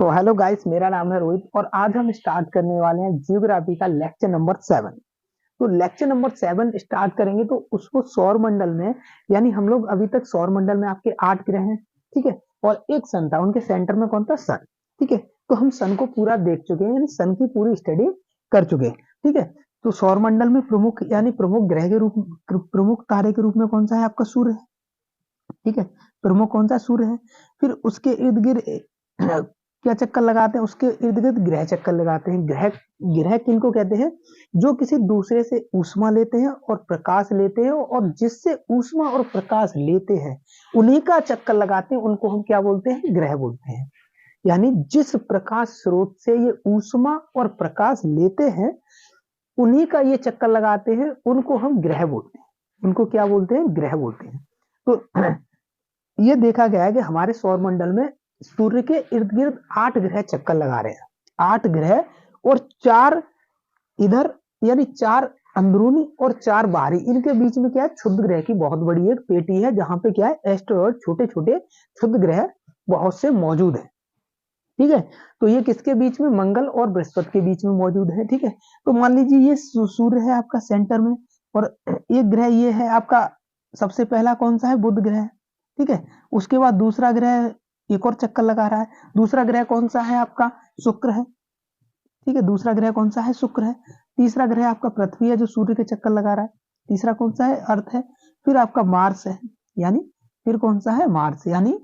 तो hello guys, मेरा नाम है रोहित और आज हम स्टार्ट करने वाले हैं जियोग्राफी का लेक्चर नंबर 7। तो लेक्चर नंबर 7 स्टार्ट करेंगे तो उसको सौर मंडल में, यानी हम लोग अभी तक सौर मंडल में आपके 8 ग्रह हैं, ठीक है, और एक सन था, उनके सेंटर में कौन था? सन। ठीक है, तो हम सन को पूरा देख चुके हैं, यानी सन की पूरी स्टडी कर चुके हैं। ठीक है, तो सौर मंडल में प्रमुख यानी प्रमुख ग्रह के रूप, प्रमुख तारे के रूप में कौन सा है? आपका सूर्य है। ठीक है, प्रमुख कौन सा? सूर्य है। फिर उसके इर्द गिर्द क्या चक्कर लगाते हैं? उसके इर्द गिर्द ग्रह चक्कर लगाते हैं। ग्रह ग्रह किनको कहते हैं? जो किसी दूसरे से ऊष्मा लेते हैं और प्रकाश लेते हैं, और जिससे ऊष्मा और प्रकाश लेते हैं उन्हीं का चक्कर लगाते हैं, उनको हम क्या बोलते हैं? ग्रह बोलते हैं। यानी जिस प्रकाश स्रोत से ये ऊष्मा और प्रकाश लेते हैं उन्हीं का ये चक्कर लगाते हैं, उनको हम ग्रह बोलते हैं। उनको क्या बोलते हैं? ग्रह बोलते हैं। तो ये देखा गया है कि हमारे सौर मंडल में सूर्य के इर्द गिर्द 8 ग्रह चक्कर लगा रहे हैं। 8 ग्रह और 4 इधर, यानी 4 अंदरूनी और 4 बाहरी। इनके बीच में क्या है? क्षुद्र ग्रह की बहुत बड़ी एक पेटी है, जहां पे क्या है? एस्टेरॉयड, छोटे छोटे क्षुद्र ग्रह बहुत से मौजूद है। ठीक है, तो ये किसके बीच में? मंगल और बृहस्पति के बीच में मौजूद है। ठीक है, तो मान लीजिए ये सूर्य है आपका सेंटर में, और एक ग्रह ये है आपका, सबसे पहला कौन सा है? बुध ग्रह। ठीक है, उसके बाद दूसरा ग्रह एक और चक्कर लगा रहा है। दूसरा ग्रह कौन सा है आपका? शुक्र है। ठीक है, दूसरा ग्रह कौन सा है? शुक्र है। तीसरा ग्रह आपका पृथ्वी है, जो सूर्य के चक्कर लगा रहा है। तीसरा कौन सा है? अर्थ है। फिर आपका मार्स है, यानी फिर कौन सा है? मार्स, यानी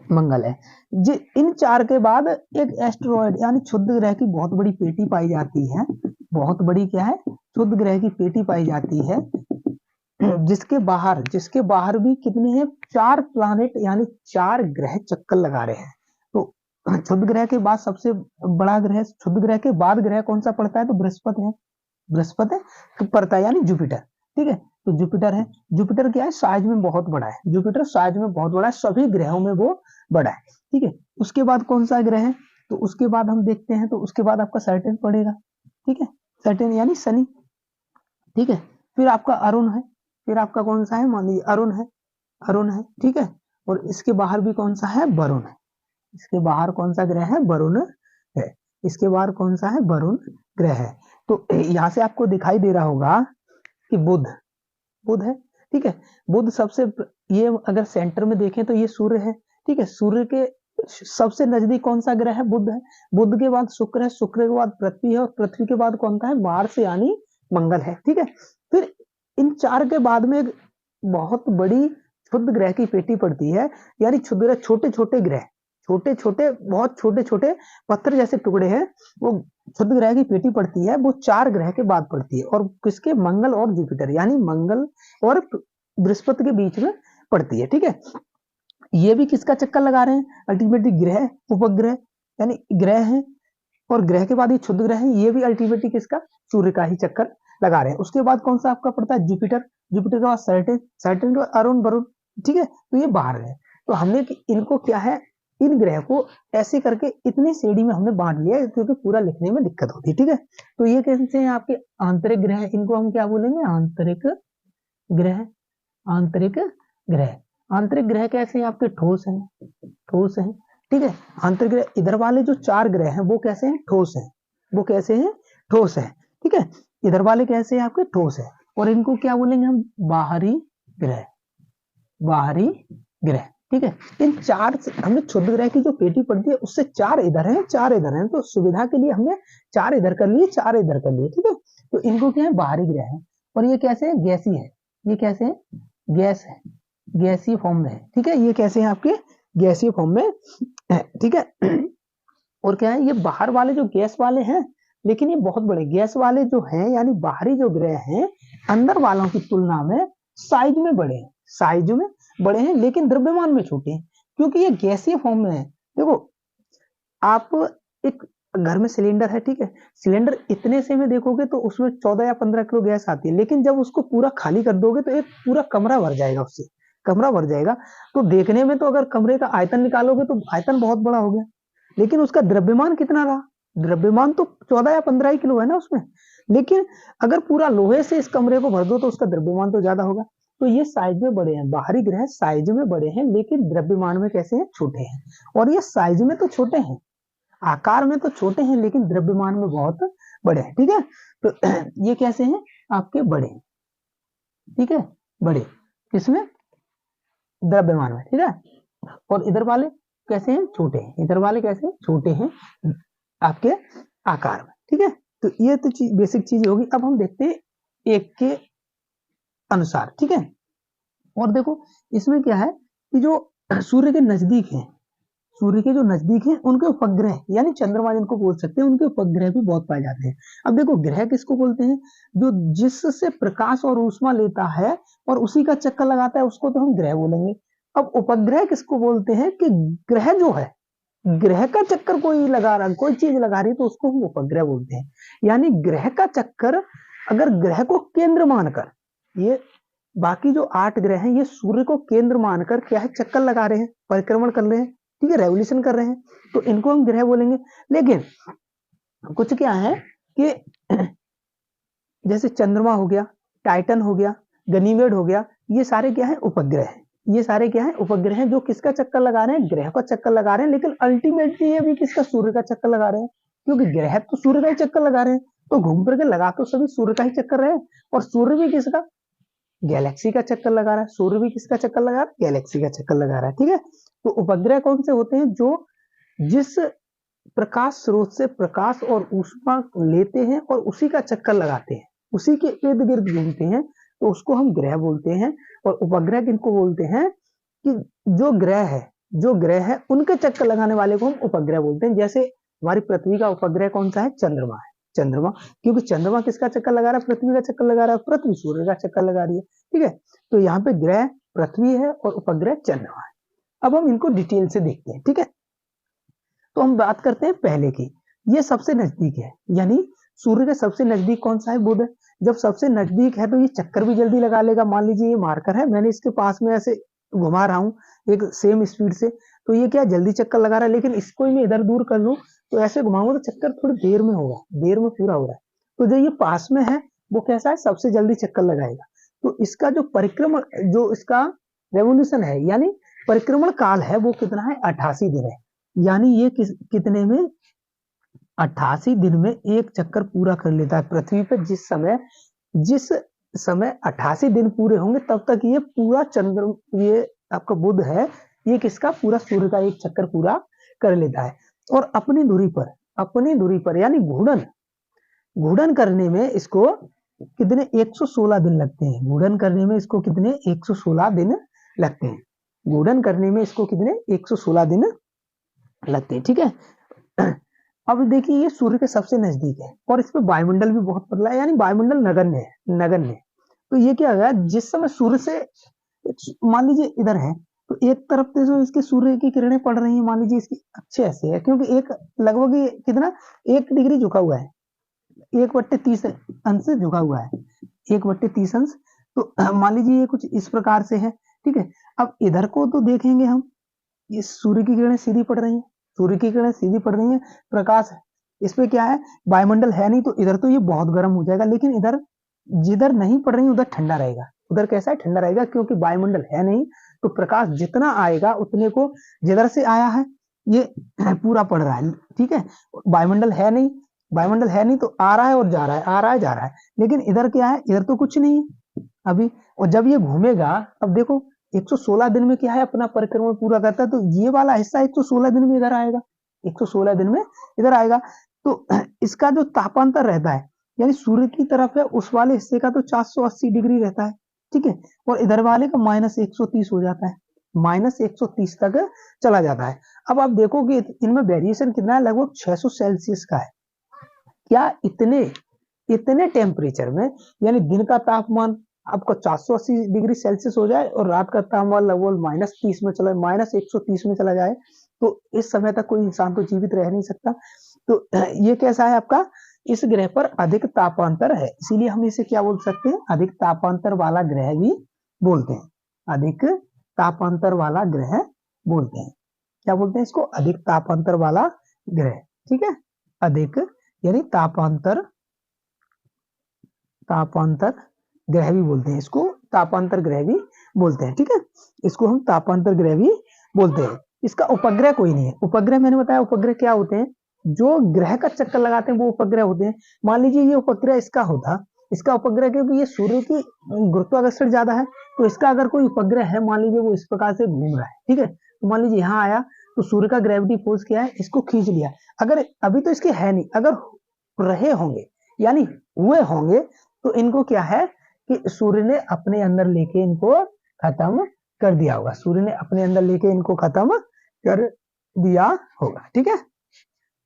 मंगल है। जी, इन 4 के बाद एक एस्टेरॉयड यानी क्षुद्र ग्रह की बहुत बड़ी पेटी पाई जाती है। बहुत बड़ी क्या है? क्षुद्र ग्रह की पेटी पाई जाती है, जिसके बाहर भी कितने हैं? 4 प्लैनेट यानी 4 ग्रह चक्कर लगा रहे हैं। तो क्षुद्र ग्रह के बाद सबसे बड़ा ग्रह, क्षुद्र ग्रह के बाद ग्रह कौन सा पड़ता है? तो बृहस्पति है। बृहस्पति तो पड़ता है, यानी जुपिटर। ठीक है, तो जुपिटर है। जुपिटर क्या है? साइज में बहुत बड़ा है। जुपिटर साइज में बहुत बड़ा है, सभी ग्रहों में वो बड़ा है। ठीक है, उसके बाद कौन सा ग्रह है? तो उसके बाद हम देखते हैं, तो उसके बाद आपका सैटर्न पड़ेगा। ठीक है, सैटर्न यानी शनि। ठीक है, फिर आपका अरुण है। फिर आपका कौन सा है? मान लीजिए अरुण है। अरुण है, ठीक है, और इसके बाहर भी कौन सा है? वरुण है। इसके बाहर कौन सा ग्रह है? वरुण है। इसके बाहर कौन सा है? वरुण ग्रह है। तो यहाँ से आपको दिखाई दे रहा होगा कि बुध, बुध है। ठीक है, बुध सबसे, ये अगर सेंटर में देखें तो ये सूर्य है। ठीक है, सूर्य के सबसे नजदीक कौन सा ग्रह है? बुध है। बुध के बाद शुक्र है, शुक्र के बाद पृथ्वी है, और पृथ्वी के बाद कौन सा है? मार्स यानी मंगल है। ठीक है, फिर इन 4 के बाद में एक बहुत बड़ी क्षुद्र ग्रह की पेटी पड़ती है, यानी क्षुद्र, छोटे छोटे ग्रह, छोटे छोटे, बहुत छोटे छोटे पत्थर जैसे टुकड़े हैं, वो क्षुद्र ग्रह की पेटी पड़ती है। वो 4 ग्रह के बाद पड़ती है, और किसके? मंगल और जुपिटर, यानी मंगल और बृहस्पति के बीच में पड़ती है। ठीक है, ये भी किसका चक्कर लगा रहे हैं? अल्टीमेटली ग्रह, उपग्रह, यानी ग्रह है, और ग्रह के बाद ये क्षुद्र ग्रह है, ये भी अल्टीमेटली किसका? सूर्य का ही चक्कर लगा रहे हैं। उसके बाद कौन सा आपका पड़ता है? जुपिटर। जुपिटर के बाद सैटर्न, सैटर्न के बाद अरुण, वरुण। ठीक है, तो ये बाहर है। तो हमने इनको क्या है? इन ग्रह को ऐसे करके इतनी श्रेणी में हमने बांट लिया, क्योंकि पूरा लिखने में दिक्कत होती है। ठीक है, तो ये कैसे हैं आपके आंतरिक ग्रह? इनको हम क्या बोलेंगे? आंतरिक ग्रह। आंतरिक ग्रह। आंतरिक ग्रह कैसे हैं आपके? ठोस हैं, ठोस हैं। ठीक है, आंतरिक ग्रह, इधर वाले जो 4 ग्रह हैं वो कैसे हैं? ठोस हैं। वो कैसे हैं? ठोस है। ठीक है, इधर वाले कैसे हैं आपके? ठोस है। और इनको क्या बोलेंगे हम? बाहरी ग्रह। बाहरी ग्रह। ठीक है, इन 4 हमने क्षुद्र ग्रह की जो पेटी पड़ती है उससे 4 इधर हैं, 4 इधर हैं, तो सुविधा के लिए हमने 4 इधर कर लिए, 4 इधर कर लिए। ठीक है, तो इनको क्या है? बाहरी ग्रह है। और ये कैसे है? गैसी है। ये कैसे है? गैस है, गैसीय फॉर्म में है। ठीक है, ये कैसे हैं आपके? गैसीय फॉर्म में है। ठीक है, और क्या है? ये बाहर वाले जो गैस वाले हैं, लेकिन ये बहुत बड़े गैस वाले जो हैं, यानी बाहरी जो ग्रह हैं, अंदर वालों की तुलना में साइज में बड़े हैं। साइज में बड़े हैं, लेकिन द्रव्यमान में छोटे हैं, क्योंकि ये गैसीय फॉर्म में है। देखो, आप एक घर में सिलेंडर है, ठीक है, सिलेंडर इतने से में देखोगे तो उसमें 14 या 15 किलो गैस आती है, लेकिन जब उसको पूरा खाली कर दोगे तो एक पूरा कमरा भर जाएगा उससे, कमरा भर जाएगा। तो देखने में तो अगर कमरे का आयतन निकालोगे तो आयतन बहुत बड़ा हो गया, लेकिन उसका द्रव्यमान कितना रहा? द्रव्यमान तो 14 या 15 ही किलो है ना उसमें। लेकिन अगर पूरा लोहे से इस कमरे को भर दो तो उसका द्रव्यमान तो ज्यादा होगा। तो ये साइज में बड़े हैं, बाहरी ग्रह साइज में बड़े हैं, लेकिन द्रव्यमान में कैसे हैं? छोटे हैं। और ये साइज में तो छोटे हैं, आकार में तो छोटे हैं लेकिन द्रव्यमान में बहुत बड़े हैं। ठीक है, तो ये कैसे हैं आपके बड़े हैं, ठीक है, बड़े किसमें, द्रव्यमान में। ठीक है, और इधर वाले कैसे हैं, छोटे हैं, इधर वाले कैसे छोटे हैं आपके आकार में। ठीक है, तो ये तो बेसिक चीज होगी। अब हम देखते हैं एक के अनुसार। ठीक है, और देखो इसमें क्या है कि जो सूर्य के नजदीक है, सूर्य के जो नजदीक है उनके उपग्रह यानी चंद्रमा जिनको बोल सकते हैं, उनके उपग्रह भी बहुत पाए जाते हैं। अब देखो ग्रह किसको बोलते हैं, जो जिससे प्रकाश और ऊष्मा लेता है और उसी का चक्कर लगाता है उसको तो हम ग्रह बोलेंगे। अब उपग्रह किसको बोलते हैं कि ग्रह जो है, ग्रह का चक्कर कोई लगा रहा, कोई चीज लगा रही है तो उसको हम उपग्रह बोलते हैं। यानी ग्रह का चक्कर, अगर ग्रह को केंद्र मानकर, ये बाकी जो 8 ग्रह हैं ये सूर्य को केंद्र मानकर क्या है, चक्कर लगा रहे हैं, परिक्रमण कर रहे हैं, ठीक है, रेवोल्यूशन कर रहे हैं, तो इनको हम ग्रह बोलेंगे। लेकिन कुछ क्या है कि जैसे चंद्रमा हो गया, टाइटन हो गया, गनीमेड हो गया, ये सारे क्या है, उपग्रह हैं। ये सारे क्या है, उपग्रह हैं जो किसका चक्कर लगा रहे हैं, ग्रह का चक्कर लगा रहे हैं। लेकिन अल्टीमेटली ये भी किसका, सूर्य का चक्कर लगा रहे हैं, क्योंकि ग्रह तो सूर्य का ही चक्कर लगा रहे हैं, तो घूम फिर के लगा तो सभी सूर्य का ही चक्कर रहे। और सूर्य भी किसका, गैलेक्सी का चक्कर लगा रहा है। सूर्य भी किसका चक्कर लगा रहा है, गैलेक्सी का चक्कर लगा रहा है। ठीक है, तो उपग्रह कौन से होते हैं, जो जिस प्रकाश स्रोत से प्रकाश और ऊष्मा लेते हैं और उसी का चक्कर लगाते हैं, उसी के इर्द गिर्द घूमते हैं, तो उसको हम ग्रह बोलते हैं। और उपग्रह किनको बोलते हैं कि जो ग्रह है उनके चक्कर लगाने वाले को हम उपग्रह बोलते हैं। जैसे हमारी पृथ्वी का उपग्रह कौन सा है, चंद्रमा है, चंद्रमा, क्योंकि चंद्रमा किसका चक्कर लगा रहा है, पृथ्वी का चक्कर लगा रहा है, पृथ्वी सूर्य का चक्कर लगा रही है। ठीक है, तो यहाँ पे ग्रह पृथ्वी है और उपग्रह चंद्रमा है। अब हम इनको डिटेल से देखते हैं। ठीक है, तो हम बात करते हैं पहले की, ये सबसे नजदीक है, यानी सूर्य के सबसे नजदीक कौन सा है, बुध। जब सबसे नजदीक है तो ये चक्कर भी जल्दी लगा लेगा। मान लीजिए ये मार्कर है, मैंने इसके पास में ऐसे घुमा रहा हूँ एक सेम स्पीड से, तो ये क्या जल्दी चक्कर लगा रहा है। लेकिन इसको ही मैं इधर दूर कर लूं तो ऐसे घुमाऊंगा तो चक्कर थोड़ी देर में होगा, देर में पूरा हो रहा है। तो जो ये पास में है वो कैसा है, सबसे जल्दी चक्कर लगाएगा। तो इसका जो परिक्रमण, जो इसका रेवोल्यूशन है यानी परिक्रमण काल है, वो कितना है, 88 दिन है। यानी ये कितने में, 88 दिन में एक चक्कर पूरा कर लेता है पृथ्वी पे। जिस समय 88 दिन पूरे होंगे तब तक ये पूरा चंद्र, ये आपका बुध है, ये किसका, पूरा सूर्य का एक चक्कर पूरा कर लेता है। और अपनी दूरी पर यानी घूर्णन करने में इसको कितने, 116 दिन लगते हैं। घूर्णन करने में इसको कितने, 116 दिन लगते हैं। घूर्णन करने में इसको कितने, 116 दिन लगते हैं। ठीक है, अब देखिए ये सूर्य के सबसे नजदीक है और इस पे वायुमंडल भी बहुत पतला है, यानी वायुमंडल नगण्य। तो ये क्या होगा, जिस समय सूर्य से, मान लीजिए इधर है तो एक तरफ से जो इसके सूर्य की किरणें पड़ रही हैं, मान लीजिए इसकी अच्छे ऐसे है, क्योंकि एक लगभग कितना, 1 डिग्री झुका हुआ है, 1/30 अंश झुका हुआ है, 1/30 अंश। तो मान लीजिए ये कुछ इस प्रकार से है। ठीक है, अब इधर को तो देखेंगे हम, ये सूर्य की किरणें सीधी पड़ रही है, सूर्य की किरणें सीधी पड़ रही है, प्रकाश है, इस पे क्या है, वायुमंडल है नहीं, तो इधर तो ये बहुत गर्म हो जाएगा। लेकिन इधर जिधर नहीं पड़ रही उधर ठंडा रहेगा, उधर कैसा है, ठंडा रहेगा, क्योंकि वायुमंडल है नहीं। तो प्रकाश जितना आएगा उतने को, जिधर से आया है ये पूरा पड़ रहा है। ठीक है, वायुमंडल है नहीं तो आ रहा है और जा रहा है, आ रहा है जा रहा है। लेकिन इधर क्या है, इधर तो कुछ नहीं है अभी। और जब ये घूमेगा, अब देखो 116 दिन में क्या है, अपना परिक्रमण पूरा करता है, तो ये वाला हिस्सा 116 दिन में इधर आएगा, 116 दिन में इधर आएगा। तो इसका जो तापांतर रहता है, यानी सूर्य की तरफ है उस वाले हिस्से का तो 480 डिग्री रहता है। ठीक है, और इधर वाले का -130 हो जाता है, -130 तक चला जाता है। अब आप देखो कि इनमें वेरिएशन कितना है, लगभग 600 सेल्सियस का है। क्या इतने टेम्परेचर में, यानी दिन का तापमान आपका 480 डिग्री सेल्सियस हो जाए और रात का तापमान लगभग -30 में चला, -130 में चला जाए, तो इस समय तक कोई इंसान तो जीवित रह नहीं सकता। तो ये कैसा है आपका, इस ग्रह पर अधिक तापांतर है, इसीलिए हम इसे क्या बोल सकते हैं, अधिक तापांतर वाला ग्रह भी बोलते हैं। अधिक तापांतर वाला ग्रह बोलते हैं, क्या बोलते हैं इसको, अधिक तापांतर वाला ग्रह। ठीक है, अधिक यानी तापांतर ग्रह भी बोलते हैं इसको, तापांतर ग्रह भी बोलते हैं। ठीक है, इसको हम तापांतर ग्रह भी बोलते हैं। इसका उपग्रह कोई नहीं है। उपग्रह मैंने बताया, उपग्रह क्या होते हैं, जो ग्रह का चक्कर लगाते हैं वो उपग्रह होते हैं। मान लीजिए ये उपग्रह इसका होता, इसका उपग्रह, क्योंकि ये सूर्य की गुरुत्वाकर्षण ज्यादा है, तो इसका अगर कोई उपग्रह है, मान लीजिए वो इस प्रकार से घूम रहा है, ठीक है, तो मान लीजिए यहाँ आया, तो सूर्य का ग्रेविटी फोर्स क्या है, इसको खींच लिया। अगर अभी तो इसके है नहीं, अगर रहे होंगे यानी हुए होंगे, तो इनको क्या है कि सूर्य ने अपने अंदर लेके इनको खत्म कर दिया होगा, सूर्य ने अपने अंदर लेके इनको खत्म कर दिया होगा, ठीक है।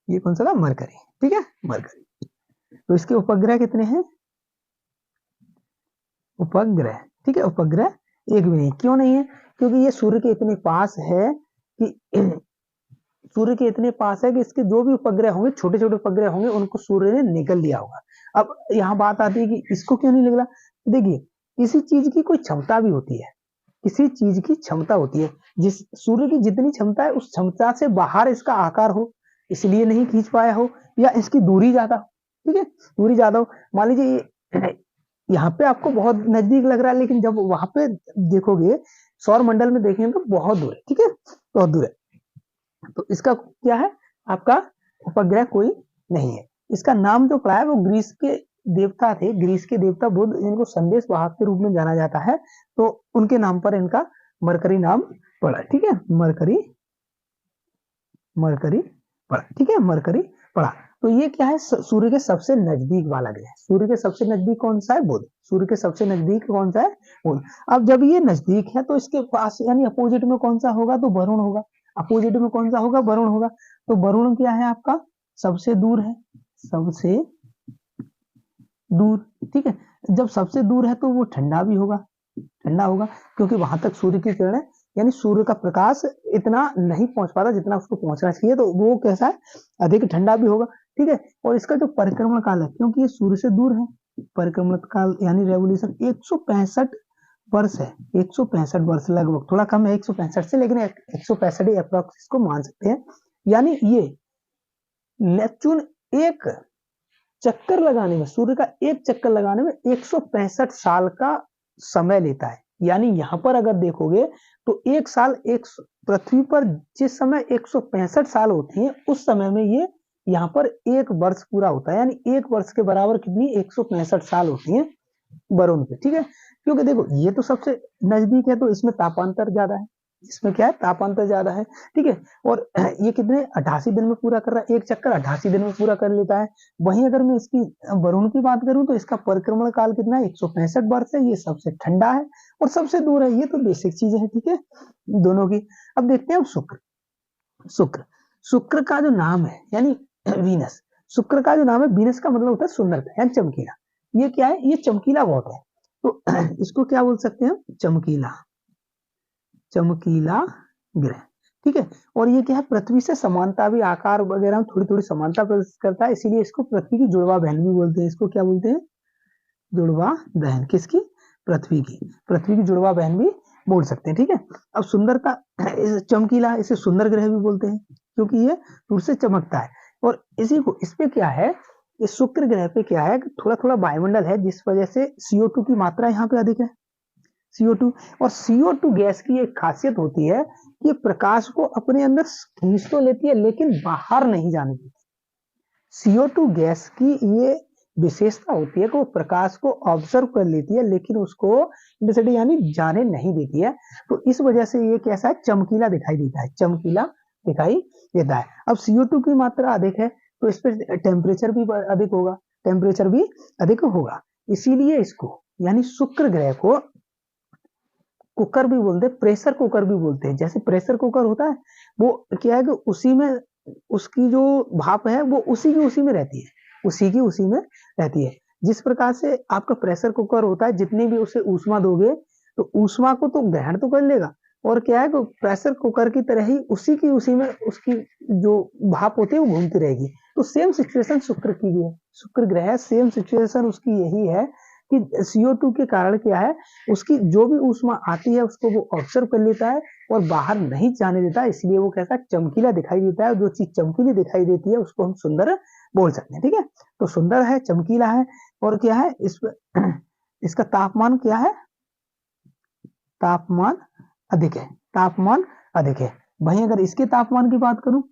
ये कौन सा था, मरकरी, ठीक है, मरकरी। तो इसके उपग्रह कितने हैं, उपग्रह, ठीक है, उपग्रह एक भी नहीं, क्यों नहीं है, क्योंकि ये सूर्य के इतने पास है कि सूर्य के इतने पास है कि इसके जो भी उपग्रह होंगे, छोटे छोटे उपग्रह होंगे, उनको सूर्य ने निगल लिया होगा। अब यहाँ बात आती है कि इसको क्यों नहीं निगला। देखिए, किसी चीज की कोई क्षमता भी होती है, किसी चीज की क्षमता होती है, जिस सूर्य की जितनी क्षमता है उस क्षमता से बाहर इसका आकार हो, इसलिए नहीं खींच पाया हो, या इसकी दूरी ज्यादा हो, ठीक है, दूरी ज्यादा हो। मान लीजिए यहाँ पे आपको बहुत नजदीक लग रहा है, लेकिन जब वहां पे देखोगे, सौर मंडल में देखेंगे तो बहुत दूर है, ठीक है, बहुत दूर है। तो इसका क्या है, आपका उपग्रह कोई नहीं है। इसका नाम जो पड़ा है वो ग्रीस के देवता थे, ग्रीस के देवता बुध, इनको संदेश वाहक के रूप में जाना जाता है, तो उनके नाम पर इनका मरकरी नाम पड़ा, ठीक है, मरकरी, मरकरी पड़ा, ठीक है, मरकरी पड़ा। तो ये क्या है, सूर्य के सबसे नजदीक वाला ग्रह, सूर्य के सबसे नजदीक कौन सा है, बुध, सूर्य के सबसे नजदीक कौन सा है, बुध। अब जब ये नजदीक है तो इसके पास यानी अपोजिट में कौन सा होगा, तो वरुण होगा, अपोजिट में कौन सा होगा, वरुण होगा। तो वरुण क्या है आपका, सबसे दूर है, सबसे दूर, ठीक है। जब सबसे दूर है तो वो ठंडा भी होगा, ठंडा होगा, क्योंकि वहां तक सूर्य की किरण है, यानी सूर्य का प्रकाश इतना नहीं पहुंच पाता जितना उसको पहुंचना चाहिए, तो वो कैसा है, अधिक ठंडा भी होगा, ठीक है। और इसका जो परिक्रमण काल है, क्योंकि ये सूर्य से दूर है, परिक्रमण काल यानी रेवोल्यूशन 165 वर्ष है, 165 वर्ष, लगभग थोड़ा कम है 165 से, लेकिन 165 ही अप्रोक्स इसको मान सकते हैं। यानी ये नेपच्यून एक चक्कर लगाने में, सूर्य का एक चक्कर लगाने में 165 साल का समय लेता है। यानी यहाँ पर अगर देखोगे तो एक साल, एक पृथ्वी पर जिस समय 165 साल होती है, उस समय में ये यहाँ पर एक वर्ष पूरा होता है, यानी एक वर्ष के बराबर कितनी 165 साल होती है वरुण पे, ठीक है। क्योंकि देखो ये तो सबसे नजदीक है, तो इसमें तापांतर ज्यादा है, इसमें क्या है, तापांतर ज्यादा है, ठीक है। और ये कितने 88 दिन में पूरा कर रहा है, एक चक्कर 88 दिन में पूरा कर लेता है। वहीं अगर मैं इसकी वरुण की बात करूं तो इसका परिक्रमण काल कितना है, 165 वर्ष है, ये सबसे ठंडा है और सबसे दूर है। ये तो बेसिक चीजें हैं, ठीक है, दोनों की। अब देखते हैं शुक्र, शुक्र, शुक्र का जो नाम है यानी वीनस, शुक्र का जो नाम है, वीनस का मतलब होता है सुंदरता यानी चमकीला। ये क्या है, ये चमकीला बहुत है, तो इसको क्या बोल सकते हैं, चमकीला, चमकीला ग्रह, ठीक है। और ये क्या है, पृथ्वी से समानता भी, आकार वगैरह में थोड़ी थोड़ी समानता प्रदर्शित करता है, इसीलिए इसको पृथ्वी की जुड़वा बहन भी बोलते हैं। इसको क्या बोलते हैं, जुड़वा बहन, किसकी, पृथ्वी की, पृथ्वी की जुड़वा बहन भी बोल सकते हैं, ठीक है। अब सुंदरता, चमकीला, इसे सुंदर ग्रह भी बोलते हैं, क्योंकि ये दूर से चमकता है। और इसी को, इस पे क्या है, इस शुक्र ग्रह पे क्या है, थोड़ा थोड़ा वायुमंडल है, जिस वजह से CO2 की मात्रा यहाँ पे अधिक है, CO2। और CO2 गैस की एक खासियत होती है कि प्रकाश को अपने अंदर खींच तो लेती है, लेकिन बाहर नहीं जाने देती। CO2 गैस की ये विशेषता होती है कि वो प्रकाश को ऑब्जर्व कर लेती है, लेकिन उसको इंटेंसिटी यानी जाने नहीं देती है। तो इस वजह से ये कैसा है, चमकीला दिखाई देता है, चमकीला दिखाई देता है। अब CO2 की मात्रा अधिक है, तो इस पर टेम्परेचर भी अधिक होगा, टेम्परेचर भी अधिक होगा, इसीलिए इसको यानी शुक्र ग्रह को कुकर भी बोलते हैं, प्रेशर कुकर भी बोलते हैं। जैसे प्रेशर कुकर होता है, वो क्या है कि उसी में उसकी जो भाप है वो उसी में रहती है, उसी में रहती है। जिस प्रकार से आपका प्रेशर कुकर होता है, जितनी भी उसे ऊष्मा दोगे तो ऊष्मा को तो ग्रहण तो कर लेगा, और क्या है कि प्रेशर कुकर की तरह ही उसी में उसकी जो भाप होती है वो घूमती रहेगी। तो सेम सिचुएशन शुक्र की भी है, शुक्र ग्रह सेम सिचुएशन उसकी यही है कि CO2 के कारण क्या है, उसकी जो भी ऊष्मा आती है उसको वो ऑब्जर्व कर लेता है और बाहर नहीं जाने देता, इसलिए वो कैसा चमकीला दिखाई देता है। जो चीज चमकीली दिखाई देती है उसको हम सुंदर बोल सकते हैं, ठीक है। तो सुंदर है, चमकीला है, और क्या है, इसका तापमान क्या है, तापमान अधिक है, तापमान अधिक है। वहीं अगर इसके तापमान की बात करूं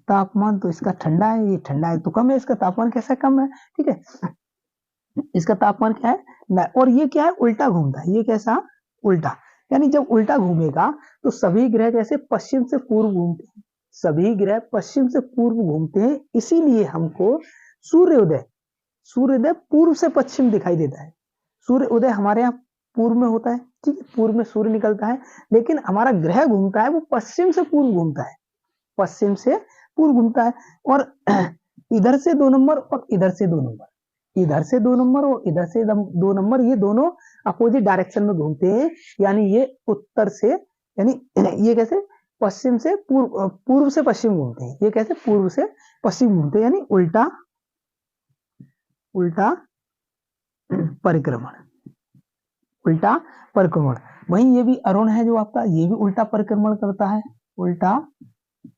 तापमान तो इसका ठंडा है, ये ठंडा है तो कम है, इसका तापमान कैसा कम है, ठीक है, इसका तापमान क्या है ना, और ये क्या है उल्टा घूमता है, ये कैसा उल्टा, यानी जब उल्टा घूमेगा तो सभी ग्रह कैसे पश्चिम से पूर्व घूमते हैं, सभी ग्रह पश्चिम से पूर्व घूमते हैं, इसीलिए हमको सूर्योदय सूर्योदय पूर्व से पश्चिम दिखाई देता है। सूर्य उदय हमारे यहाँ पूर्व में होता है, ठीक है, पूर्व में सूर्य निकलता है, लेकिन हमारा ग्रह घूमता है वो पश्चिम से पूर्व घूमता है, पश्चिम से पूर्व घूमता है, और इधर से 2 नंबर और इधर से 2 नंबर, इधर से 2 नंबर और इधर से 2 नंबर, ये दोनों अपोजिट डायरेक्शन में घूमते हैं, यानी ये उत्तर से, यानी ये कैसे पश्चिम से पूर्व, पूर्व से पश्चिम घूमते हैं, ये कैसे पूर्व से पश्चिम घूमते हैं, यानी उल्टा उल्टा परिक्रमण, उल्टा परिक्रमण। वहीं ये भी अरुण है जो आपका, ये भी उल्टा परिक्रमण करता है, उल्टा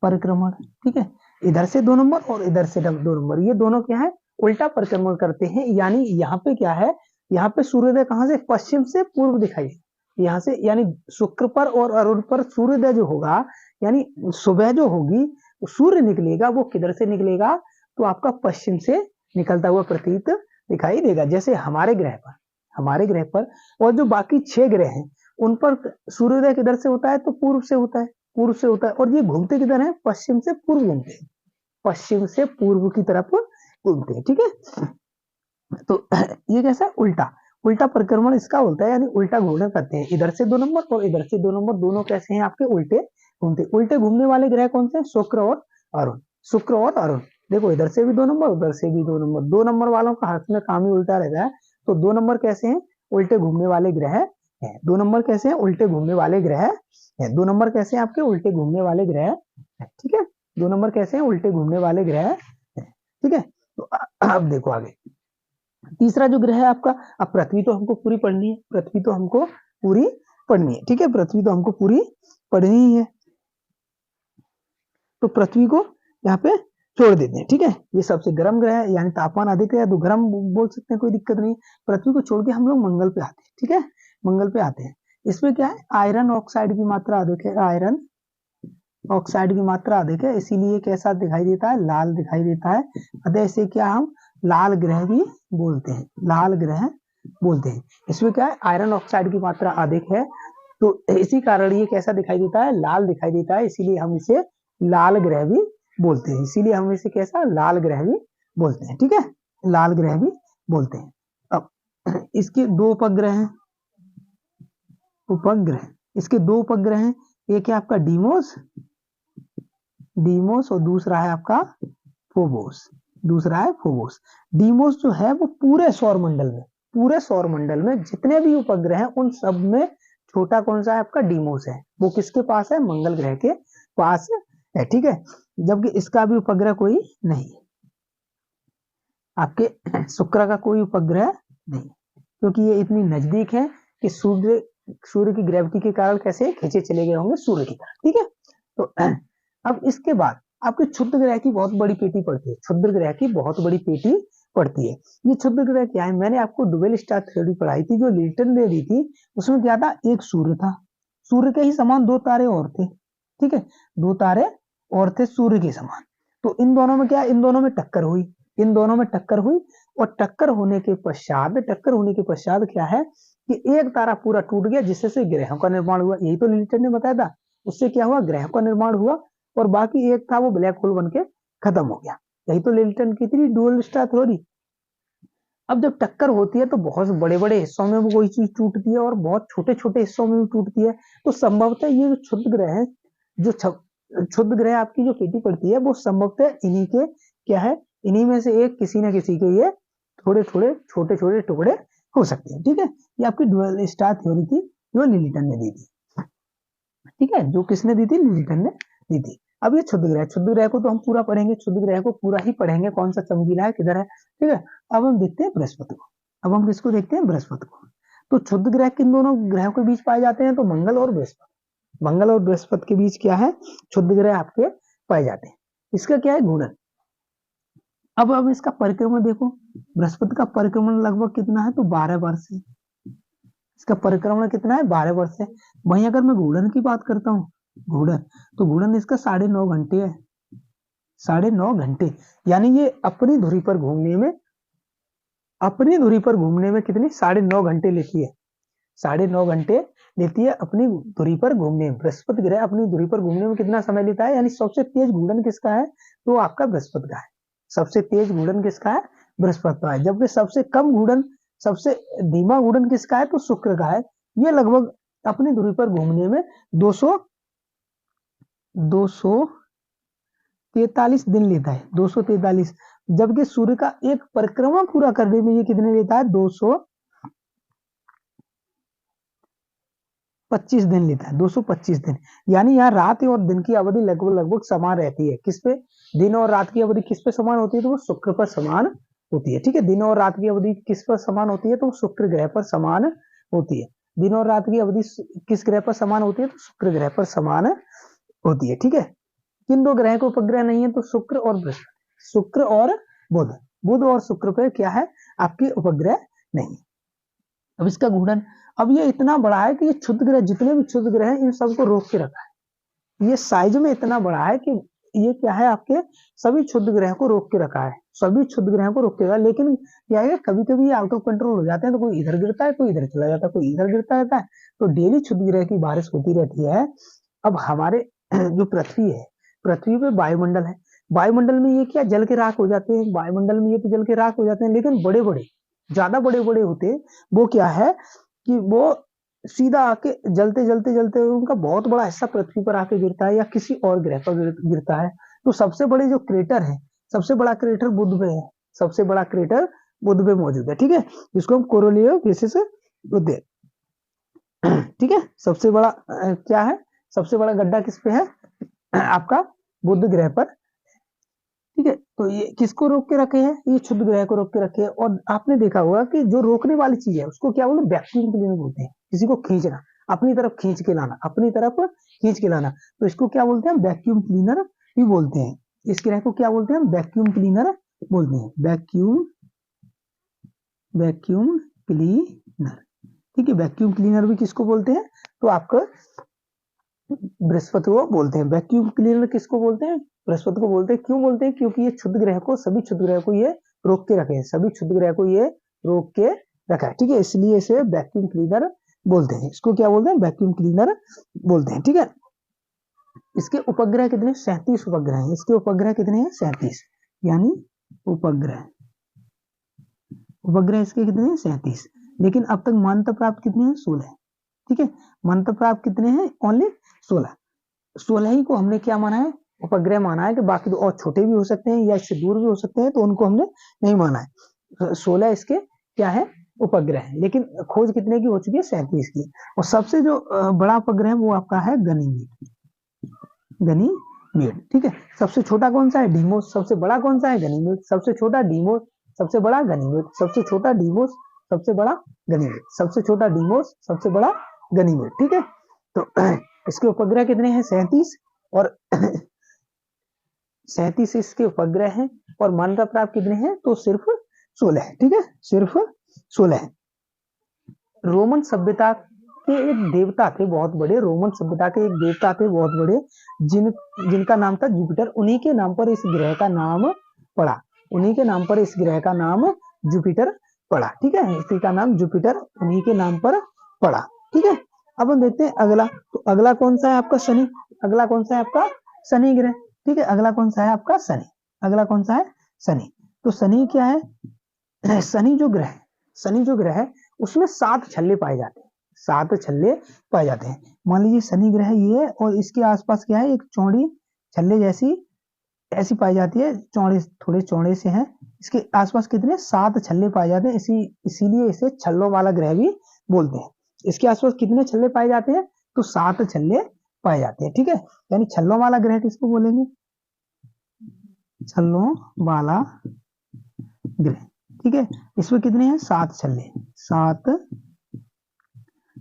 परिक्रमण, ठीक है, इधर से 2 नंबर और इधर से 2 नंबर, ये दोनों क्या है उल्टा परिक्रमण करते हैं, यानी यहाँ पे क्या है, यहाँ पे सूर्योदय कहाँ से पश्चिम से पूर्व दिखाई, यहाँ से, यानी शुक्र पर और अरुण पर सूर्योदय जो होगा, यानी सुबह जो होगी सूर्य निकलेगा, वो किधर से निकलेगा, तो आपका पश्चिम से निकलता हुआ प्रतीत दिखाई देगा। जैसे हमारे ग्रह पर और जो बाकी 6 ग्रह हैं उन पर सूर्योदय किधर से होता है, तो पूर्व से होता है, पूर्व से होता है, और ये घूमते किधर है, पश्चिम से पूर्व घूमते हैं, पश्चिम से पूर्व की तरफ घूमते हैं, ठीक है। तो ये कैसा उल्टा उल्टा परिक्रमण इसका होता है, यानी उल्टा घूमना करते हैं, इधर से 2 नंबर और इधर से 2 नंबर, दोनों कैसे हैं आपके उल्टे घूमते, उल्टे घूमने वाले ग्रह कौन से, शुक्र और अरुण, शुक्र और अरुण, देखो इधर से भी 2 नंबर उधर से भी 2 नंबर, 2 नंबर वालों का हाथ में काम ही उल्टा रहता है, तो 2 नंबर कैसे हैं उल्टे घूमने वाले ग्रह है, 2 नंबर कैसे हैं उल्टे घूमने वाले ग्रह है, 2 नंबर कैसे हैं आपके उल्टे घूमने वाले ग्रह है, ठीक है, 2 नंबर कैसे हैं उल्टे घूमने वाले ग्रह है, ठीक है। तो अब देखो आगे तीसरा जो ग्रह है आपका, अब पृथ्वी तो हमको पूरी पढ़नी है, पृथ्वी तो हमको पूरी पढ़नी है, ठीक है, पृथ्वी तो हमको पूरी पढ़नी है, तो पृथ्वी को यहाँ पे छोड़ देते हैं, ठीक है, ये सबसे गर्म ग्रह है, यानी तापमान अधिक है तो गर्म बोल सकते हैं, कोई दिक्कत नहीं, पृथ्वी को छोड़ के हम लोग मंगल पे आते हैं, ठीक है, मंगल पे आते हैं, इसमें क्या है आयरन ऑक्साइड की मात्रा अधिक है, आयरन ऑक्साइड की मात्रा अधिक है, इसीलिए कैसा दिखाई देता है, लाल दिखाई देता है, अतः इसे क्या हम लाल ग्रह भी बोलते हैं, लाल ग्रह बोलते हैं, इसमें क्या है आयरन ऑक्साइड की मात्रा अधिक है, तो इसी कारण ये कैसा दिखाई देता है, लाल दिखाई देता है, इसीलिए हम इसे लाल ग्रह भी बोलते हैं, इसीलिए हम इसे कैसा लाल ग्रह भी बोलते हैं, ठीक है, लाल ग्रह भी बोलते हैं। अब इसके 2 उपग्रह हैं, उपग्रह, इसके 2 उपग्रह हैं, एक है आपका डीमोस, डीमोस और दूसरा है आपका फोबोस, दूसरा है फोबोस। डीमोस जो है वो पूरे सौर मंडल में जितने भी उपग्रह हैं उन सब में छोटा कौन सा है आपका डीमोस है, वो किसके पास है, मंगल ग्रह के पास है, ठीक है, जबकि इसका भी उपग्रह कोई नहीं है, आपके शुक्र का कोई उपग्रह नहीं, क्योंकि ये इतनी नजदीक है कि सूर्य की ग्रेविटी के कारण कैसे खींचे चले गए होंगे सूर्य की तरफ, ठीक है। तो अब इसके बाद आपके क्षुद्र ग्रह की बहुत बड़ी पेटी पड़ती है, क्षुद्र ग्रह की बहुत बड़ी पेटी पड़ती है, ये क्षुद्र ग्रह क्या है, मैंने आपको डुवेल स्टार थ्योरी पढ़ाई थी जो न्यूटन ने दी थी, उसमें क्या था, एक सूर्य था, सूर्य के ही समान 2 तारे और थे, ठीक है, 2 तारे और थे सूर्य के समान, तो इन दोनों में क्या, इन दोनों में टक्कर हुई, इन दोनों में टक्कर हुई, और टक्कर होने के पश्चात क्या है कि एक तारा पूरा टूट गया, जिससे ग्रहों का निर्माण हुआ, यही तो न्यूटन ने बताया था, उससे क्या हुआ, ग्रहों का निर्माण हुआ, और बाकी एक था वो ब्लैक होल बन के खत्म हो गया, यही तो न्यूटन की थी डुअल स्टार थ्योरी। अब जब टक्कर होती है तो बहुत बड़े बड़े हिस्सों में वो कोई चीज टूटती है और बहुत छोटे छोटे हिस्सों में भी टूटती है, तो संभवतः ये जो क्षुद्र ग्रह है, जो क्षुद्र ग्रह आपकी जो पेटी पड़ती है, वो संभवतः इन्हीं के क्या है, इन्हीं में से एक किसी न किसी के ये थोड़े थोड़े छोटे छोटे टुकड़े हो सकते हैं, ठीक है, ये आपकी डुअल स्टार थ्योरी थी जो न्यूटन ने दी थी, ठीक है, जो किसने दी थी, न्यूटन ने दी थी। अब ये क्षुद्र ग्रह को तो हम पूरा पढ़ेंगे, क्षुद्र ग्रह को पूरा ही पढ़ेंगे, कौन सा चमकीला है किधर है, ठीक है। अब हम देखते हैं बृहस्पति को, अब हम किसको देखते हैं, बृहस्पति को। तो क्षुद्र ग्रह किन दोनों ग्रहों के बीच पाए जाते हैं, तो मंगल और बृहस्पति, मंगल और बृहस्पति के बीच क्या है, क्षुद्र ग्रह आपके पाए जाते हैं, इसका क्या है घूर्णन। अब इसका परिक्रमण देखो, बृहस्पति का परिक्रमण लगभग कितना है, तो 12 वर्ष है, इसका परिक्रमण कितना है, 12 वर्ष है। वहीं अगर मैं घूर्णन की बात करता हूँ, घूर्णन, तो घूर्णन इसका 9.5 घंटे है, 9.5 घंटे, यानी ये अपनी धुरी पर घूमने में कितनी 9.5 घंटे लेती है। 9.5 घंटे लेती है अपनी धुरी पर घूमने में। बृहस्पति ग्रह अपनी धुरी पर घूमने में कितना समय लेता है, यानी सबसे तेज घूर्णन किसका है, तो आपका बृहस्पति का है। सबसे तेज घूर्णन किसका है, बृहस्पति का है। जबकि सबसे कम घूर्णन, सबसे धीमा घूर्णन किसका है, तो शुक्र का है। ये लगभग अपनी धुरी पर घूमने में 243 दिन लेता है, 243। जबकि सूर्य का एक परिक्रमा पूरा करने में ये कितने लेता है, 225 दिन लेता है, 225 दिन। यानी यहाँ रात और दिन की अवधि लगभग समान रहती है। किस पे, दिन और रात की अवधि किस पे समान होती है, तो वो शुक्र पर समान होती है। ठीक है, दिन और रात की अवधि किस पर समान होती है, तो शुक्र ग्रह पर समान होती है। दिन और रात की अवधि किस ग्रह पर समान होती है, तो शुक्र ग्रह पर समान होती है। ठीक है, किन दो ग्रह को उपग्रह नहीं है, तो शुक्र और बृहस्पति, शुक्र और बुध। बुध और शुक्र पे क्या है, आपके उपग्रह नहीं। अब इसका घूर्णन, अब ये इतना बड़ा है कि ये क्षुद्र ग्रह, जितने भी क्षुद्र ग्रह हैं इन सबको रोक के रखा है। ये साइज में इतना बड़ा है कि ये क्या है, आपके सभी क्षुद्र ग्रह को रोक के रखा है, सभी क्षुद्र ग्रहों को रोक के रखा है। लेकिन क्या है, कभी कभी ये आउट ऑफ कंट्रोल हो जाते हैं, तो कोई इधर गिरता है, कोई इधर चला जाता है, कोई इधर गिरता रहता है। तो डेली क्षुद्र ग्रह की बारिश होती रहती है। अब हमारे जो पृथ्वी है, पृथ्वी पे वायुमंडल है, वायुमंडल में ये क्या जल के राख हो जाते हैं, वायुमंडल में ये तो जल के राख हो जाते हैं। लेकिन बड़े बड़े, ज्यादा बड़े बड़े होते हैं, वो क्या है कि वो सीधा आके जलते जलते जलते उनका बहुत बड़ा हिस्सा पृथ्वी पर आके गिरता है या किसी और ग्रह पर गिरता है। तो सबसे बड़े जो क्रेटर है, सबसे बड़ा क्रेटर बुध पे है, सबसे बड़ा क्रेटर बुध पे मौजूद है। ठीक है, जिसको हम कोरोलियो बेसिस बोलते हैं। ठीक है, सबसे बड़ा क्या है, सबसे बड़ा गड्ढा किस पे है, आपका बुध ग्रह पर। ठीक है, तो ये किसको रोक के रखे हैं, ये क्षुद्र ग्रह को रोक के रखे हैं। और आपने देखा होगा कि जो रोकने वाली चीज है उसको क्या बोलते हैं, वैक्यूम क्लीनर बोलते हैं। किसी को खींचना, अपनी तरफ खींच के लाना, अपनी तरफ खींच के लाना, तो इसको क्या बोलते हैं, वैक्यूम क्लीनर भी बोलते हैं। इस ग्रह को क्या बोलते हैं, वैक्यूम क्लीनर बोलते हैं, वैक्यूम क्लीनर। ठीक है, वैक्यूम क्लीनर भी किसको बोलते हैं, तो आपका बृहस्पति को बोलते हैं। वैक्यूम क्लीनर किसको बोलते हैं, बृहस्पति को बोलते हैं। क्यों बोलते हैं, क्योंकि ये क्षुद्र ग्रह को, सभी क्षुद्र ग्रह को ये रोक के रखे हैं, सभी क्षुद्र ग्रह को ये रोक के रखा है। ठीक है, इसलिए इसे वैक्यूम क्लीनर बोलते हैं। इसको क्या बोलते हैं, वैक्यूम क्लीनर बोलते हैं। ठीक है, इसके उपग्रह कितने, 37 उपग्रह हैं। इसके उपग्रह कितने हैं, 37, यानी उपग्रह इसके कितने हैं, 37। लेकिन अब तक मान्यता प्राप्त कितने हैं, 16। ठीक है, मान्यता प्राप्त कितने हैं, ओनली 16 ही को हमने क्या माना है, उपग्रह माना है। कि बाकी तो और छोटे भी हो सकते हैं या इससे दूर भी हो सकते हैं, तो उनको हमने नहीं माना है। 16 इसके क्या है, उपग्रह है। लेकिन खोज कितने की हो चुकी है, 37 की। और सबसे जो बड़ा उपग्रह है वो आपका है गनीमेड। ठीक है, सबसे छोटा कौन सा है, डीमोस। सबसे बड़ा कौन सा है, गनीमेड। सबसे छोटा डीमोस, सबसे बड़ा गनीमेड। सबसे छोटा डीमोस, सबसे बड़ा गनीमेड। सबसे छोटा डीमोस, सबसे बड़ा गनीमेड। ठीक है, तो इसके उपग्रह कितने हैं, 37। और 37 इसके उपग्रह हैं। और मान्यता प्राप्त कितने हैं, तो सिर्फ 16 है। ठीक है, सिर्फ 16 है। रोमन सभ्यता के एक देवता थे बहुत बड़े, रोमन सभ्यता के एक देवता थे बहुत बड़े, जिनका नाम था जुपिटर। उन्हीं के नाम पर इस ग्रह का नाम पड़ा, उन्हीं के नाम पर इस ग्रह का नाम जुपिटर पड़ा। ठीक है, इसी का नाम जुपिटर उन्हीं के नाम पर पड़ा। ठीक है, अब हम देखते हैं अगला। तो अगला कौन सा है आपका, शनि। अगला कौन सा है आपका, शनि ग्रह। ठीक है, अगला कौन सा है आपका, शनि। अगला कौन सा है, शनि। तो शनि क्या है, शनि जो ग्रह है उसमें 7 छल्ले पाए जाते हैं, 7 छल्ले पाए जाते हैं। मान लीजिए शनि ग्रह ये है और इसके आसपास क्या है, एक चौड़ी छल्ले जैसी ऐसी पाई जाती है, चौड़े, थोड़े चौड़े से हैं। इसके आसपास कितने, 7 छल्ले पाए जाते हैं। इसीलिए इसे छल्लों वाला ग्रह भी बोलते हैं। इसके आसपास कितने छल्ले पाए जाते हैं, तो 7 छल्ले पाए जाते हैं। ठीक है, यानी छल्लों वाला ग्रह किसको बोलेंगे, छल्लों वाला ग्रह। ठीक है, इसमें कितने हैं, 7 छल्ले, 7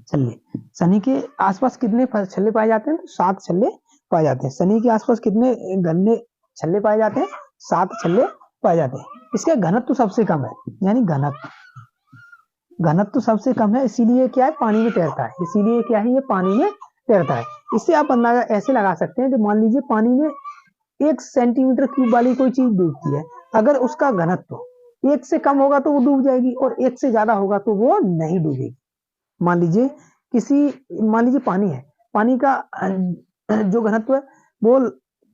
छल्ले। शनि के आसपास कितने छल्ले पाए जाते हैं, तो 7 छल्ले पाए जाते हैं। शनि के आसपास कितने गन्ने छल्ले पाए जाते हैं, 7 छल्ले पाए जाते हैं। इसका घनत्व तो सबसे कम है, यानी घनत्व तो सबसे कम है, इसीलिए क्या है, पानी में तैरता है। इसीलिए क्या है, ये पानी में तैरता है। इससे आप अंदाजा ऐसे लगा सकते हैं कि मान लीजिए पानी में 1 सेंटीमीटर क्यूब वाली कोई चीज डूबती है, अगर उसका घनत्व 1 से कम होगा तो वो डूब जाएगी और 1 से ज्यादा होगा तो वो नहीं डूबेगी। मान लीजिए मान लीजिए पानी है, पानी का जो घनत्व है वो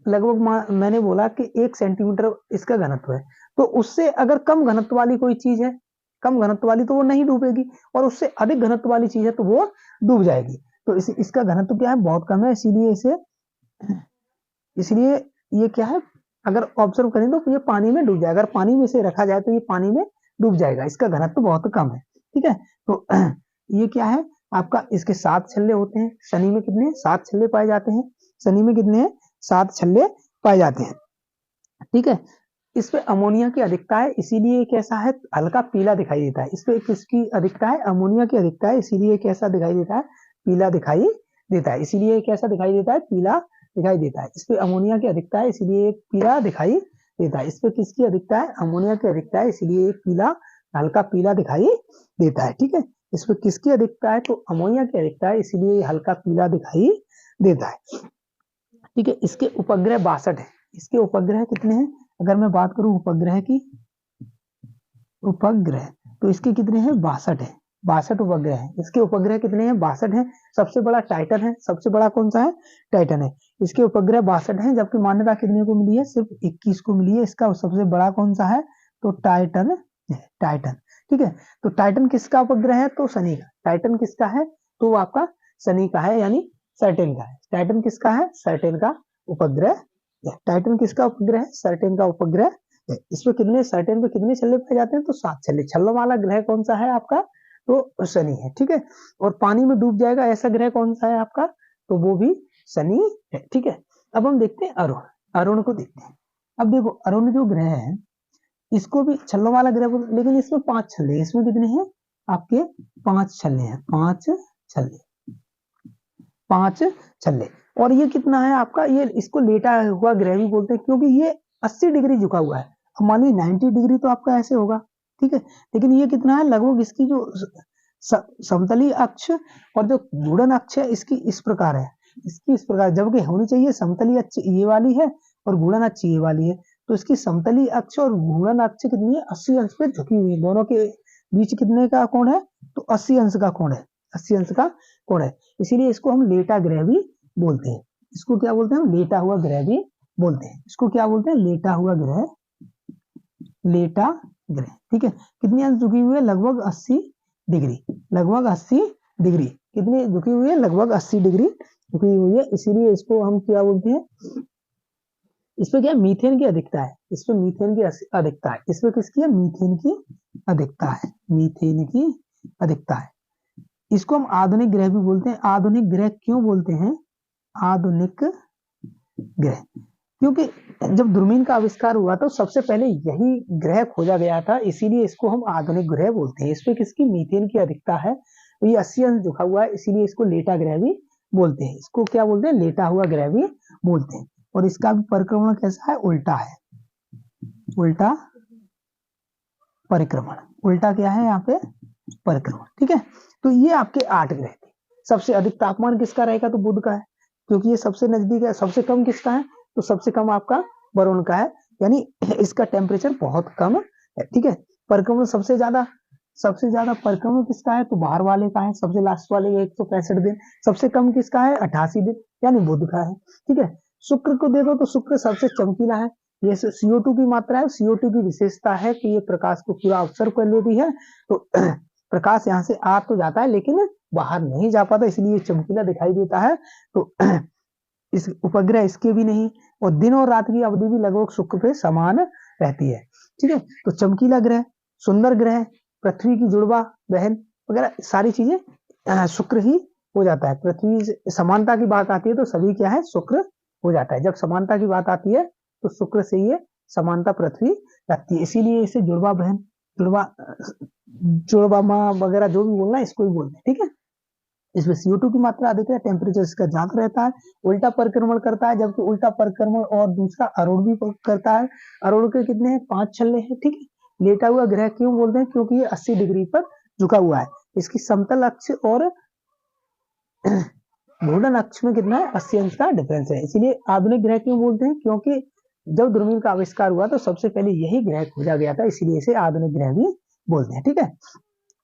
लगभग मैंने बोला कि 1 सेंटीमीटर इसका घनत्व है, तो उससे अगर कम घनत्व वाली कोई चीज है, कम घनत्व वाली, तो वो नहीं डूबेगी, और उससे अधिक घनत्व वाली चीज है तो वो डूब जाएगी। तो इसका घनत्व क्या है, बहुत कम है, इसलिए ये क्या है, अगर ऑब्जर्व करें तो ये पानी में डूब जाएगा, अगर पानी में से रखा जाए तो ये पानी में डूब जाएगा, इसका घनत्व बहुत कम है। ठीक है, तो ये क्या है आपका, इसके 7 छल्ले होते हैं। शनि में कितने, 7 छल्ले पाए जाते हैं। शनि में कितने हैं, 7 छल्ले पाए जाते हैं। ठीक है, इस पे अमोनिया की अधिकता है, इसीलिए कैसा है, हल्का पीला दिखाई देता है। इस पे किसकी अधिकता है, अमोनिया की अधिकता है, इसीलिए कैसा दिखाई देता है, पीला दिखाई देता है। इसीलिए कैसा दिखाई देता है, पीला दिखाई देता है। इस पे अमोनिया की अधिकता है, इसलिए पीला दिखाई देता है। इस पे किसकी अधिकता है, अमोनिया की अधिकता है, इसलिए पीला, हल्का पीला दिखाई देता है। ठीक है, इस पे किसकी अधिकता है, तो अमोनिया की अधिकता है, इसलिए हल्का पीला दिखाई देता है। ठीक है, इसके उपग्रह 62 है। इसके उपग्रह कितने हैं, अगर मैं बात करूं उपग्रह की, उपग्रह तो इसके कितने हैं, 62 है। 62 उपग्रह है। इसके उपग्रह कितने हैं, 62 है। सबसे बड़ा टाइटन है, सबसे बड़ा कौन सा है, टाइटन है। इसके उपग्रह 62 है, जबकि मान्यता कितने को मिली है, सिर्फ 21 को मिली है। इसका सबसे बड़ा कौन सा है, तो टाइटन है, टाइटन। ठीक है, तो टाइटन किसका उपग्रह है, तो शनि का। टाइटन किसका है, तो आपका शनि का है, यानी सैटर्न का है। टाइटन किसका है, सैटर्न का उपग्रह। टाइटन किसका उपग्रह है, सैटर्न का उपग्रह। इसमें कितने, सैटर्न पे कितने छल्ले पाए जाते हैं, तो 7 छल्ले। छल्लों वाला ग्रह कौन सा है आपका, तो शनि है। ठीक है, और पानी में डूब जाएगा ऐसा ग्रह कौन सा है आपका, तो वो भी शनि है। ठीक है, अब हम देखते हैं अरुण, अरुण को देखते हैं। अब देखो अरुण जो ग्रह है, इसको भी छल्लों वाला ग्रह, लेकिन इसमें 5 छल्ले हैं। इसमें कितने हैं आपके, 5 छल्ले हैं, 5 छल्ले, 5 छल्ले। और ये कितना है आपका, ये इसको लेटा हुआ ग्रह भी बोलते हैं, क्योंकि ये 80 डिग्री झुका हुआ है। मान लीजिए 90 डिग्री तो आपका ऐसे होगा, ठीक है, लेकिन ये कितना है, लगभग इसकी जो समतली अक्ष और जो घूर्णन अक्ष है, इसकी इस प्रकार है, इसकी इस प्रकार, जबकि होनी चाहिए समतली अक्ष ये वाली है और घूर्णन अक्ष ये वाली है। तो इसकी समतली अक्ष और घूर्णन अक्ष कितनी है, 80 अंश पे झुकी हुई है। दोनों के बीच कितने का कोण है, तो 80 अंश का कोण है, 80 अंश का कोण है। इसीलिए इसको हम लेटा ग्रह भी बोलते हैं। इसको क्या बोलते हैं, लेटा हुआ ग्रह भी बोलते हैं। इसको क्या बोलते हैं, लेटा हुआ ग्रह, लेटा ग्रह। ठीक है, कितनी अंश झुकी हुई है, लगभग 80 डिग्री, लगभग 80 डिग्री। कितनी झुकी हुई है, लगभग 80 डिग्री झुकी हुई है। इसीलिए इसको हम क्या बोलते हैं, इसमें क्या, मीथेन की अधिकता है, इसमें मीथेन की अधिकता है। इसमें किसकी है, मीथेन की अधिकता है, मीथेन की अधिकता है। इसको हम आधुनिक ग्रह भी बोलते हैं। आधुनिक ग्रह क्यों बोलते हैं, आधुनिक ग्रह, क्योंकि जब दूरबीन का आविष्कार हुआ तो सबसे पहले यही ग्रह खोजा गया था, इसीलिए इसको हम आधुनिक ग्रह बोलते हैं। इसमें किसकी, मीथेन की अधिकता है, ये 80 अंश झुका हुआ है, इसीलिए इसको लेटा ग्रह भी बोलते हैं। इसको क्या बोलते हैं, लेटा हुआ ग्रह भी बोलते हैं। और इसका भी परिक्रमण कैसा है, उल्टा है, उल्टा परिक्रमण, उल्टा क्या है यहाँ पे, परिक्रमण। ठीक है, तो ये आपके 8 ग्रह थे। सबसे अधिक तापमान किसका रहेगा, तो बुध का है, क्योंकि ये सबसे नजदीक है। सबसे कम किसका है, तो सबसे कम आपका वरुण का है, यानी इसका टेम्परेचर बहुत कम है। ठीक है, परिक्रमण सबसे ज्यादा परिक्रमण किसका है, तो बाहर वाले का है, सबसे लास्ट वाले 165 दिन। सबसे कम किसका है, 88 दिन, यानी बुध का है। ठीक है, शुक्र को देखो तो शुक्र सबसे चमकीला है। ये CO2 की मात्रा है, CO2 की विशेषता है कि ये प्रकाश को पूरा अवसर कर लेती है। तो प्रकाश यहाँ से आ तो जाता है लेकिन बाहर नहीं जा पाता, इसलिए चमकीला दिखाई देता है। तो इस उपग्रह इसके भी नहीं, और दिन और रात की अवधि भी लगभग शुक्र पे समान रहती है। ठीक है, तो चमकीला ग्रह, सुंदर ग्रह, पृथ्वी की जुड़वा बहन वगैरह सारी चीजें शुक्र ही हो जाता है। पृथ्वी से समानता की बात आती है तो सभी क्या है, शुक्र हो जाता है। जब समानता की बात आती है तो शुक्र से ये समानता पृथ्वी रखती है, इसीलिए इसे जुड़वा बहन, जुड़वा माँ वगैरह जो भी बोलना है इसको ही बोलते हैं। ठीक है, इसमें CO2 की मात्रा अधिक है, टेम्परेचर इसका ज्यादा रहता है, उल्टा परिक्रमण करता है, जबकि उल्टा परिक्रमण और दूसरा अरुण भी करता है। अरुण के कितने हैं, 5 छल्ले हैं। ठीक है, लेटा हुआ ग्रह क्यों बोलते हैं, क्योंकि ये 80 डिग्री पर झुका हुआ है। इसकी समतल अक्ष और घूर्णन अक्ष में कितना है, 80 अंश का डिफरेंस है। इसीलिए आधुनिक ग्रह क्यों बोलते हैं, क्योंकि जब दूरबीन का आविष्कार हुआ तो सबसे पहले यही ग्रह खोजा गया था, इसीलिए इसे आधुनिक ग्रह भी बोलते हैं। ठीक है,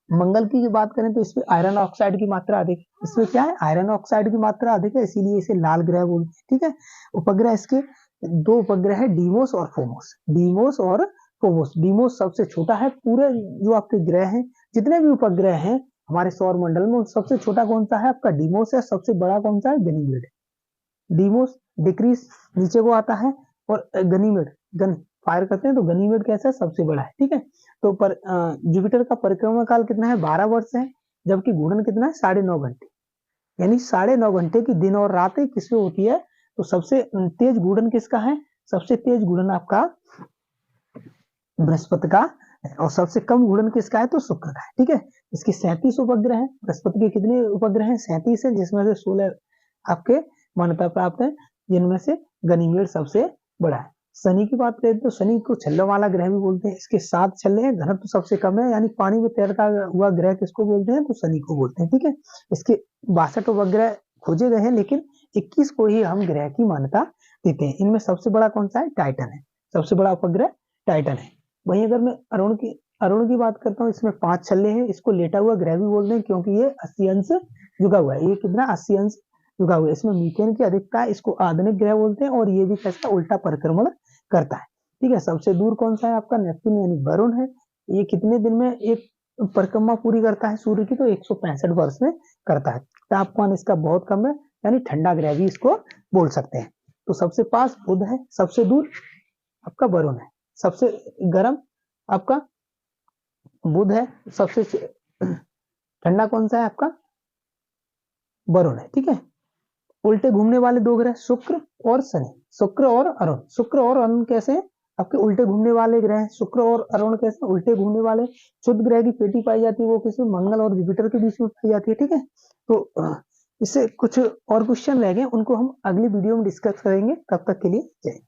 मंगल की बात करें तो इसमें आयरन ऑक्साइड की मात्रा अधिक, इसमें क्या है, आयरन ऑक्साइड की मात्रा अधिक है, इसीलिए इसे लाल ग्रह बोलते हैं। ठीक है, उपग्रह इसके दो उपग्रह है, डीमोस और फोमोस। डीमोस और फोमोस। डीमोस सबसे छोटा है, पूरे जो आपके ग्रह हैं, जितने भी उपग्रह हैं हमारे सौर मंडल में, सबसे छोटा कौन सा है आपका, डीमोस है। सबसे बड़ा कौन सा है, गनीमेड। डीमोस डिक्रीज नीचे को आता है, और गनीमेड गन फायर करते हैं तो गनीमेड कैसा है, सबसे बड़ा है। ठीक है, तो पर जुपिटर का परिक्रमा काल कितना है, 12 वर्ष है, जबकि घूर्णन कितना है, 9.5 घंटे, यानी 9.5 घंटे की दिन और रात किसमें होती है। तो सबसे तेज घूर्णन किसका है, सबसे तेज घूर्णन आपका बृहस्पति का है, और सबसे कम घूर्णन किसका है, तो शुक्र का है। ठीक है, इसके 37 उपग्रह हैं। बृहस्पति के कितने उपग्रह हैं, 37 है, जिसमें से 16 आपके मान्यता प्राप्त है, जिनमें से गनीमेड सबसे बड़ा है। शनि की बात करें तो शनि को छल्लों वाला ग्रह भी बोलते हैं, इसके 7 छल्ले हैं, घनत्व तो सबसे कम है, यानी पानी में तैरता हुआ ग्रह किसको बोलते हैं, तो शनि को बोलते हैं। ठीक है, इसके 62 उपग्रह खोजे गए हैं, लेकिन 21 को ही हम ग्रह की मान्यता देते हैं। इनमें सबसे बड़ा कौन सा है, टाइटन है, सबसे बड़ा उपग्रह टाइटन है। वहीं अगर मैं अरुण की बात करता हूँ, इसमें 5 छल्ले हैं, इसको लेटा हुआ ग्रह भी बोलते हैं, क्योंकि ये 80 अंश झुका हुआ है। ये कितना, 80 अंश झुका हुआ है। इसमें मीथेन की अधिकता है, इसको आधुनिक ग्रह बोलते हैं, और ये भी कैसा, उल्टा परिक्रमण करता है। ठीक है, सबसे दूर कौन सा है आपका, नेपच्यून यानी वरुण है। ये कितने दिन में एक परिक्रमा पूरी करता है सूर्य की, तो 165 वर्ष में करता है। तापमान इसका बहुत कम है, यानी ठंडा ग्रह भी इसको बोल सकते हैं। तो सबसे पास बुध है, सबसे दूर आपका वरुण है, सबसे गर्म आपका बुध है, सबसे ठंडा कौन सा है आपका, वरुण है। ठीक है, उल्टे घूमने वाले दो ग्रह शुक्र और शनि, शुक्र और अरुण। शुक्र और अरुण कैसे हैं, आपके उल्टे घूमने वाले ग्रह हैं। शुक्र और अरुण कैसे, उल्टे घूमने वाले। शुद्ध ग्रह की पेटी पाई जाती है वो किसमें, मंगल और जुपिटर के बीच में पाई जाती है। ठीक है, तो इससे कुछ और क्वेश्चन रह गए, उनको हम अगली वीडियो में डिस्कस करेंगे। तब तक के लिए जय।